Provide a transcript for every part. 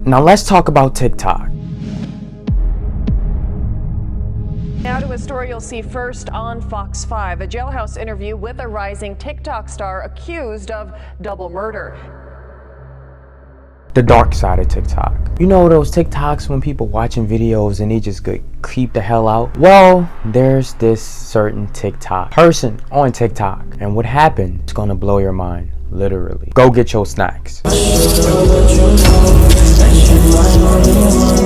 Now let's talk about TikTok. Now to a story you'll see first on Fox 5, a jailhouse interview with a rising TikTok star accused of double murder. The dark side of TikTok. You know those TikToks when people watching videos and they just get creeped the hell out? Well, there's this certain TikTok person on TikTok, and what happened is gonna blow your mind, literally. Go get your snacks.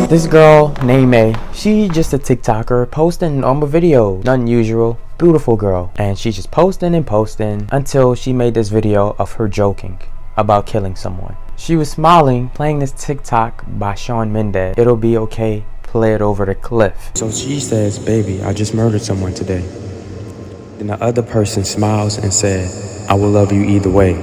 This girl named May, she just a TikToker posting on a video, nothing usual. Beautiful girl, and she's just posting and posting until she made this video of her joking about killing someone. She was smiling, playing this TikTok by Shawn Mendes. It'll be okay, play it over the cliff. So she says, baby, I just murdered someone today. Then the other person smiles and said, I will love you either way.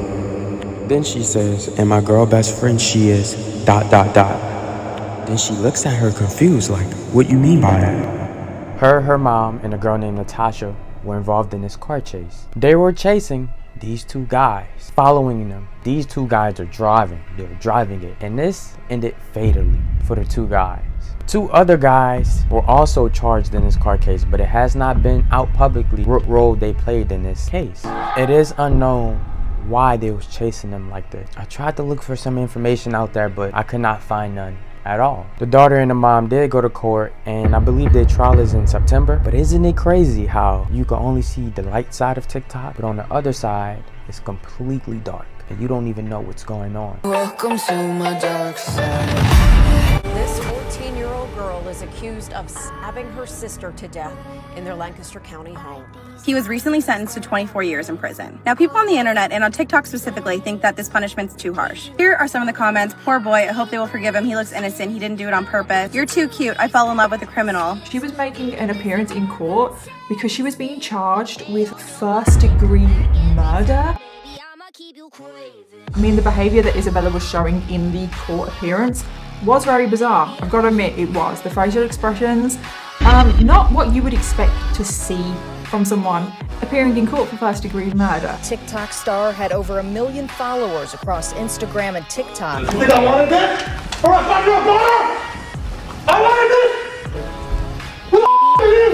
Then she says, and my girl best friend, she is ... Then she looks at her confused, like, what you mean by that? Her mom, and a girl named Natasha were involved in this car chase. They were chasing these two guys, following them. These two guys are driving. They're driving it. And this ended fatally for the two guys. Two other guys were also charged in this car case, but it has not been out publicly what role they played in this case. It is unknown why they was chasing them like this. I tried to look for some information out there, but I could not find none at all. The daughter and the mom did go to court, and I believe their trial is in September. But isn't it crazy how you can only see the light side of TikTok, but on the other side it's completely dark and you don't even know what's going on. Welcome to my dark side. This 14-year-old girl is accused of stabbing her sister to death in their Lancaster County home. He was recently sentenced to 24 years in prison. Now, people on the internet and on TikTok specifically think that this punishment's too harsh. Here are some of the comments. Poor boy, I hope they will forgive him. He looks innocent. He didn't do it on purpose. You're too cute. I fell in love with a criminal. She was making an appearance in court because she was being charged with first-degree murder. I mean, the behaviour that Isabella was showing in the court appearance was very bizarre. I've got to admit, it was. The facial expressions, not what you would expect to see from someone appearing in court for first-degree murder. TikTok star had over 1 million followers across Instagram and TikTok. You think I wanted this? Or I thought you were born? I wanted this? Who the f*** are you?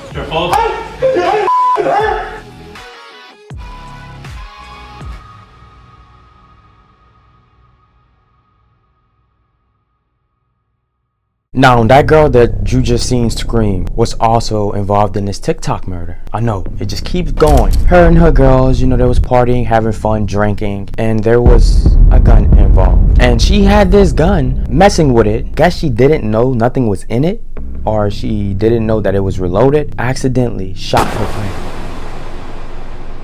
It's your fault. Her. Now, that girl that you just seen scream was also involved in this TikTok murder. I know, it just keeps going. Her and her girls, you know, they was partying, having fun, drinking, and there was a gun involved. And she had this gun, messing with it. Guess she didn't know nothing was in it, or she didn't know that it was reloaded. Accidentally shot her friend.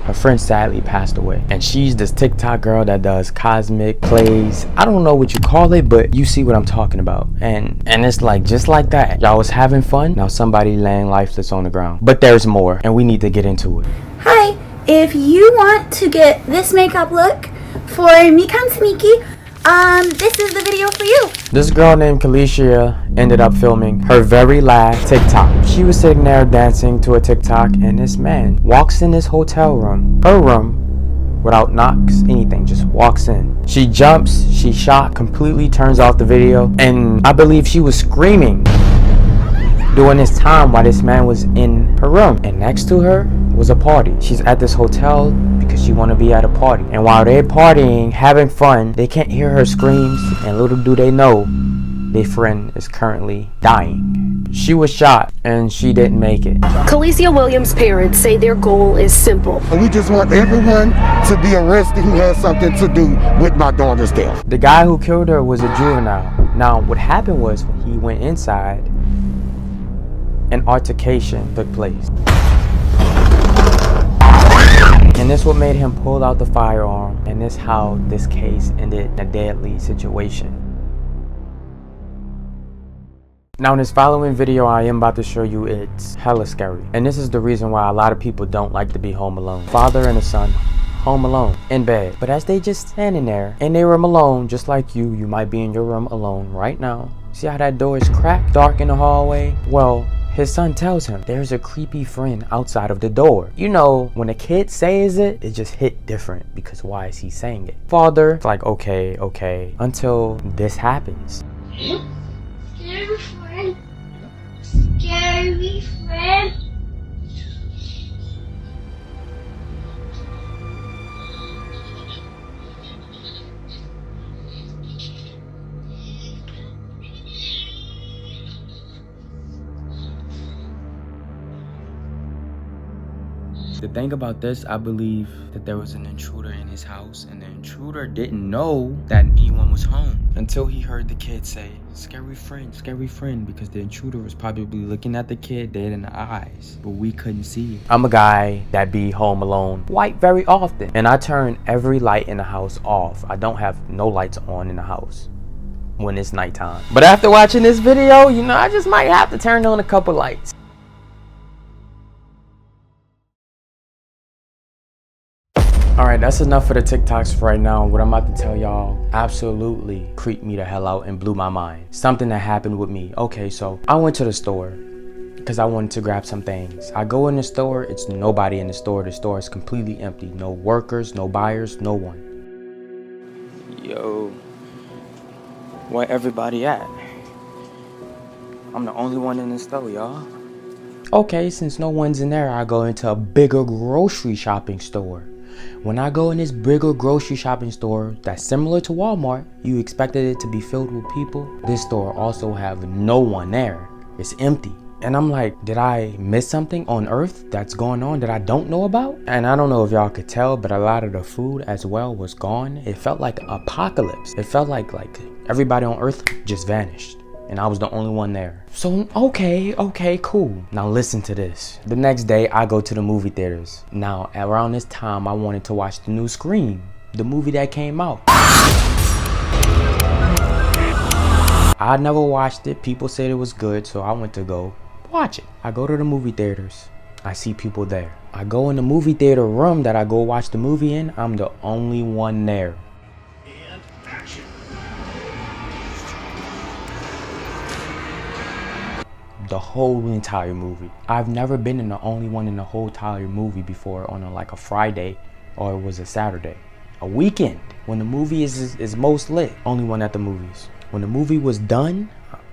Her friend sadly passed away. And she's this TikTok girl that does cosmic plays. I don't know what you call it, but you see what I'm talking about. And it's like, just like that. Y'all was having fun, now somebody laying lifeless on the ground. But there's more, and we need to get into it. Hi, if you want to get this makeup look for Mikan Smiki, this is the video for you. This girl named Kalecia ended up filming her very last TikTok. She was sitting there dancing to a TikTok, and this man walks in this hotel room, her room, without knocks, anything, just walks in. She jumps, she shocked, completely turns off the video, and I believe she was screaming during this time while this man was in her room. And next to her was a party. She's at this hotel because she want to be at a party. And while they're partying, having fun, they can't hear her screams, and little do they know, their friend is currently dying. She was shot and she didn't make it. Kalecia Williams' parents say their goal is simple. We just want everyone to be arrested who has something to do with my daughter's death. The guy who killed her was a juvenile. Now, what happened was when he went inside, an altercation took place. And this what made him pull out the firearm, and this how this case ended in a deadly situation. Now in this following video I am about to show you, it's hella scary. And this is the reason why a lot of people don't like to be home alone. Father and a son, home alone, in bed. But as they just standing there in their room alone, just like you might be in your room alone right now. See how that door is cracked, dark in the hallway? Well, His son tells him there's a creepy friend outside of the door. You know, when a kid says it, it just hit different because why is he saying it? Father's like, okay, until this happens. Scary friend. Scary friend. The thing about this, I believe that there was an intruder in his house, and the intruder didn't know that anyone was home until he heard the kid say, scary friend, because the intruder was probably looking at the kid dead in the eyes, but we couldn't see it. I'm a guy that be home alone quite very often, and I turn every light in the house off. I don't have no lights on in the house when it's nighttime. But after watching this video, you know, I just might have to turn on a couple lights. Alright, that's enough for the TikToks for right now. What I'm about to tell y'all absolutely creeped me the hell out and blew my mind. Something that happened with me. Okay, so I went to the store because I wanted to grab some things. I go in the store, it's nobody in the store. The store is completely empty. No workers, no buyers, no one. Yo, where everybody at? I'm the only one in the store, y'all. Okay, since no one's in there, I go into a bigger grocery shopping store. When I go in this bigger grocery shopping store that's similar to Walmart, you expected it to be filled with people. This store also have no one there. It's empty. And I'm like, did I miss something on earth that's going on that I don't know about? And I don't know if y'all could tell, but a lot of the food as well was gone. It felt like an apocalypse. It felt like everybody on earth just vanished. And I was the only one there. So, okay, cool. Now listen to this. The next day, I go to the movie theaters. Now, around this time, I wanted to watch the new Scream, the movie that came out. I never watched it. People said it was good, so I went to go watch it. I go to the movie theaters. I see people there. I go in the movie theater room that I go watch the movie in. I'm the only one there. And action. The whole entire movie. I've never been in the only one in the whole entire movie before on a Friday, or it was a Saturday. A weekend when the movie is most lit. Only one at the movies. When the movie was done,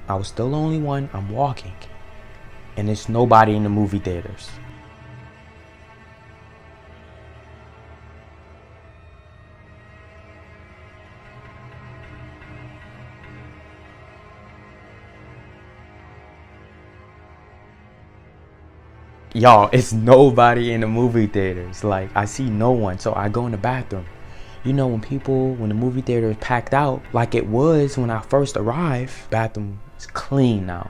I was still the only one. I'm walking and there's nobody in the movie theaters. Y'all, it's nobody in the movie theaters. Like, I see no one, so I go in the bathroom. You know, when the movie theater is packed out, like it was when I first arrived, bathroom is clean now.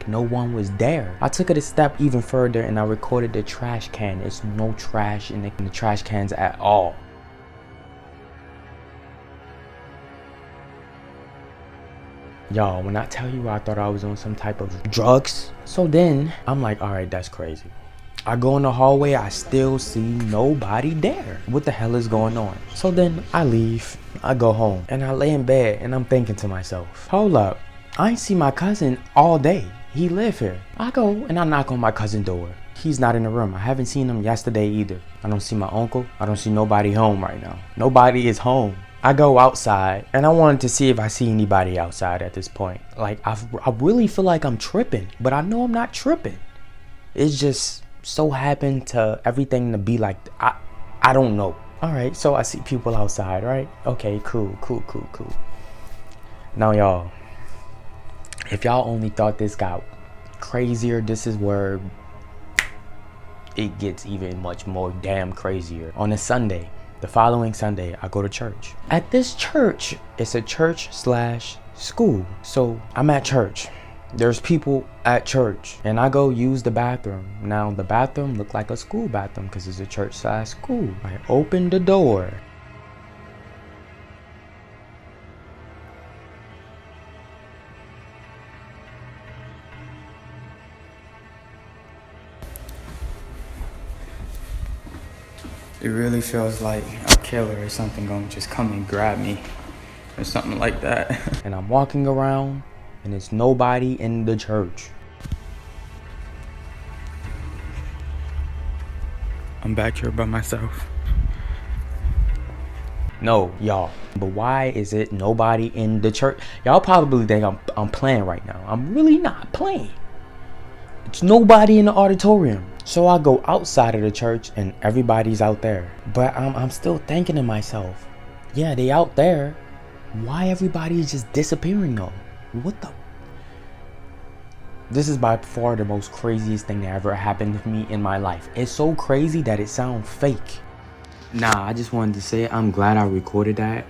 No one was there. I took it a step even further and I recorded the trash can. It's no trash in the trash cans at all. Y'all, when I tell you I thought I was on some type of drugs. So then I'm like, all right, that's crazy. I go in the hallway, I still see nobody there. What the hell is going on? So then I leave, I go home and I lay in bed and I'm thinking to myself, hold up, I ain't see my cousin all day. He live here. I go and I knock on my cousin's door. He's not in the room. I haven't seen him yesterday either. I don't see my uncle. I don't see nobody home right now. Nobody is home. I go outside and I wanted to see if I see anybody outside at this point. Like, I really feel like I'm tripping, but I know I'm not tripping. It's just so happened to everything to be like, I don't know. All right, so I see people outside, right? Okay, cool. Now, y'all, if y'all only thought this got crazier, this is where it gets even much more damn crazier. On a Sunday, the following Sunday, I go to church. At this church, it's a church/school. So I'm at church. There's people at church and I go use the bathroom. Now the bathroom looked like a school bathroom because it's a church/school. I open the door. It really feels like a killer or something gonna just come and grab me or something like that. And I'm walking around and there's nobody in the church. I'm back here by myself. No, y'all, but why is it nobody in the church? Y'all probably think I'm playing right now. I'm really not playing. It's nobody in the auditorium. So I go outside of the church and everybody's out there. But I'm still thinking to myself, yeah, they out there. Why everybody is just disappearing though? What the? This is by far the most craziest thing that ever happened to me in my life. It's so crazy that it sounds fake. Nah, I just wanted to say I'm glad I recorded that.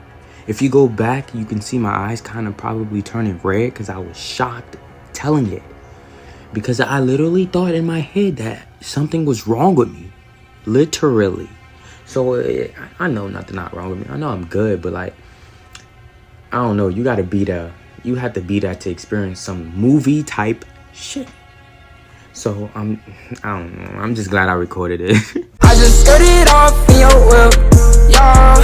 If you go back, you can see my eyes kind of probably turning red because I was shocked telling it. Because I literally thought in my head that something was wrong with me. Literally. So I know nothing not wrong with me. I know I'm good, but like, I don't know. You have to be there to experience some movie type shit. So I don't know. I'm just glad I recorded it. I just cut it off in your whip, yeah.